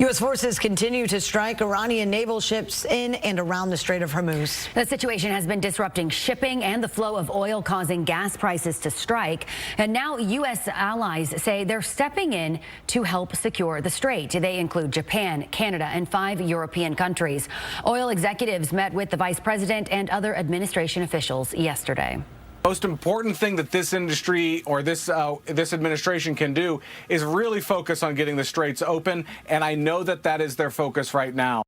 U.S. forces continue to strike Iranian naval ships in and around the Strait of Hormuz. The situation has been disrupting shipping and the flow of oil, causing gas prices to strike. And now U.S. allies say they're stepping in to help secure the strait. They include Japan, Canada, and 5 European countries. Oil executives met with the vice president and other administration officials yesterday. Most important thing that this industry or this administration can do is really focus on getting the straits open, and I know that that is their focus right now.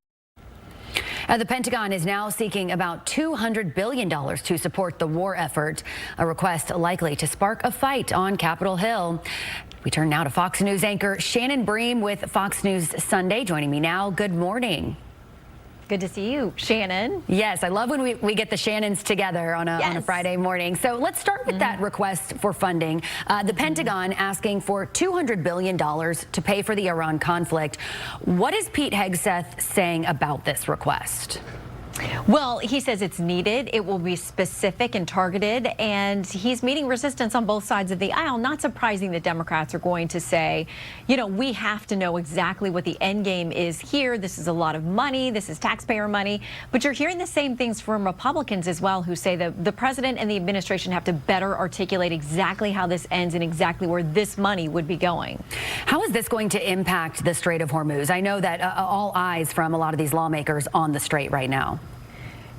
The Pentagon is now seeking about $200 billion to support the war effort, a request likely to spark a fight on Capitol Hill. We turn now to Fox News anchor Shannon Bream with Fox News Sunday joining me now. Good morning. Good to see you, Shannon. Yes, I love when we get the Shannons together on a Friday morning. So let's start with that request for funding. The Pentagon asking for $200 billion to pay for the Iran conflict. What is Pete Hegseth saying about this request? Well, he says it's needed. It will be specific and targeted, and he's meeting resistance on both sides of the aisle. Not surprising that Democrats are going to say, you know, we have to know exactly what the end game is here. This is a lot of money. This is taxpayer money. But you're hearing the same things from Republicans as well, who say that the president and the administration have to better articulate exactly how this ends and exactly where this money would be going. How is this going to impact the Strait of Hormuz? I know that all eyes from a lot of these lawmakers on the strait right now.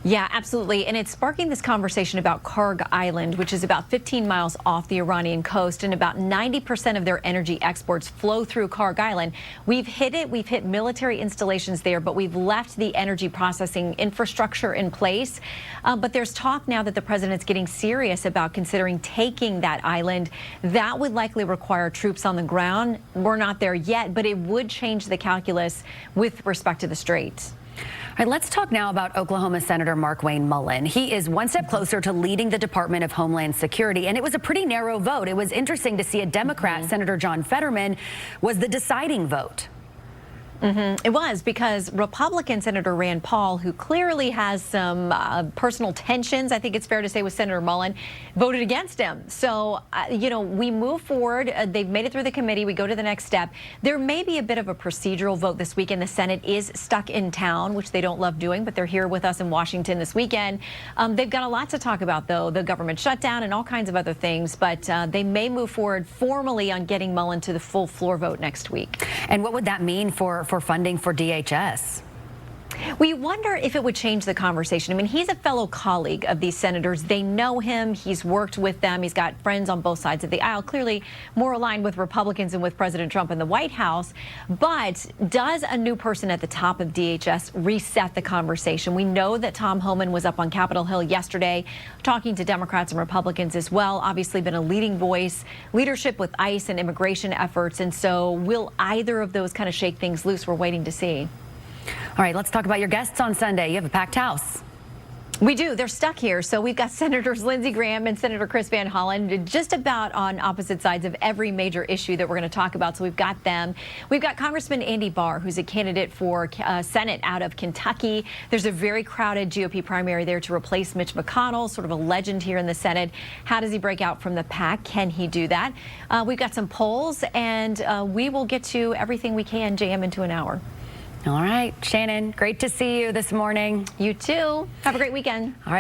Yeah, absolutely. And it's sparking this conversation about Karg Island, which is about 15 miles off the Iranian coast, and about 90% of their energy exports flow through Karg Island. We've hit it. We've hit military installations there, but we've left the energy processing infrastructure in place. But there's talk now that the president's getting serious about considering taking that island. That would likely require troops on the ground. We're not there yet, but it would change the calculus with respect to the strait. All right, let's talk now about Oklahoma Senator Markwayne Mullin. He is one step closer to leading the Department of Homeland Security, and it was a pretty narrow vote. It was interesting to see a Democrat, Senator John Fetterman, was the deciding vote. It was, because Republican Senator Rand Paul, who clearly has some personal tensions, I think it's fair to say, with Senator Mullin, voted against him. So, you know, we move forward. They've made it through the committee. We go to the next step. There may be a bit of a procedural vote this weekend. The Senate is stuck in town, which they don't love doing, but they're here with us in Washington this weekend. They've got a lot to talk about, though, the government shutdown and all kinds of other things. But they may move forward formally on getting Mullin to the full floor vote next week. And what would that mean for funding for DHS? We wonder if it would change the conversation. I mean, he's a fellow colleague of these senators. They know him. He's worked with them. He's got friends on both sides of the aisle, clearly more aligned with Republicans and with President Trump in the White House. But does a new person at the top of DHS reset the conversation? We know that Tom Homan was up on Capitol Hill yesterday talking to Democrats and Republicans as well. Obviously been a leading voice, leadership with ICE and immigration efforts. And so will either of those kind of shake things loose? We're waiting to see. All right, let's talk about your guests on Sunday. You have a packed house. We do. They're stuck here. So we've got Senators Lindsey Graham and Senator Chris Van Hollen just about on opposite sides of every major issue that we're going to talk about. So we've got them. We've got Congressman Andy Barr, who's a candidate for Senate out of Kentucky. There's a very crowded GOP primary there to replace Mitch McConnell, sort of a legend here in the Senate. How does he break out from the pack? Can he do that? We've got some polls, and we will get to everything we can jam into an hour. All right, Shannon, great to see you this morning. You too. Have a great weekend. All right.